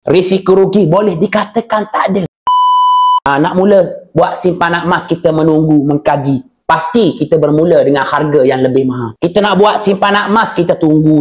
Risiko rugi boleh dikatakan tak ada. Nak mula buat simpanan emas, kita menunggu, mengkaji. Pasti kita bermula dengan harga yang lebih mahal. Kita nak buat simpanan emas, kita tunggu.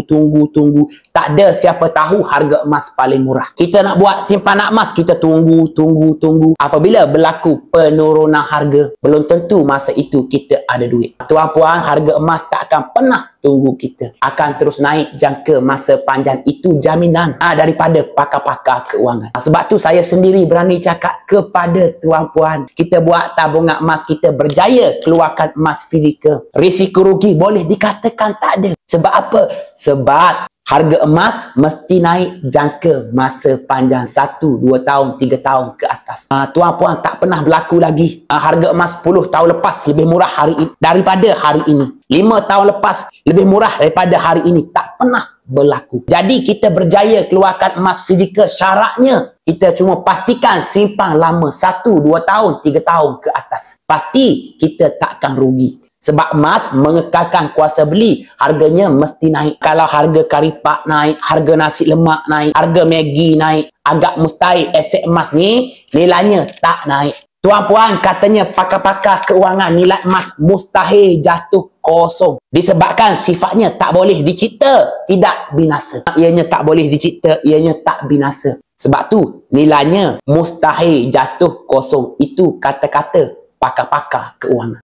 Tak ada siapa tahu harga emas paling murah. Kita nak buat simpanan emas, kita tunggu. Apabila berlaku penurunan harga, belum tentu masa itu kita ada duit. Tuan-puan, harga emas tak akan pernah tunggu kita. Akan terus naik jangka masa panjang. Itu jaminan daripada pakar-pakar keuangan. Sebab tu saya sendiri berani cakap kepada tuan-puan, kita buat tabungan emas, kita berjaya keluarkan emas fizikal. Risiko rugi boleh dikatakan tak ada. Sebab apa? Sebab harga emas mesti naik jangka masa panjang 1, 2 tahun, 3 tahun ke atas. Tuan-puan, tak pernah berlaku lagi harga emas 10 tahun lepas lebih murah hari ini daripada hari ini. 5 tahun lepas lebih murah daripada hari ini. Tak pernah berlaku. Jadi kita berjaya keluarkan emas fizikal. Syaratnya kita cuma pastikan simpan lama 1, 2 tahun, 3 tahun ke atas. Pasti kita takkan rugi. Sebab emas mengekalkan kuasa beli. Harganya mesti naik. Kalau harga karipak naik, harga nasi lemak naik, harga Maggi naik, agak mustahil aset emas ni nilainya tak naik. Tuan-puan, katanya pakar-pakar keuangan, nilai emas mustahil jatuh kosong. Disebabkan sifatnya tak boleh dicipta, tidak binasa. Ianya tak boleh dicipta, ianya tak binasa. Sebab tu nilainya mustahil jatuh kosong. Itu kata-kata pakar-pakar keuangan.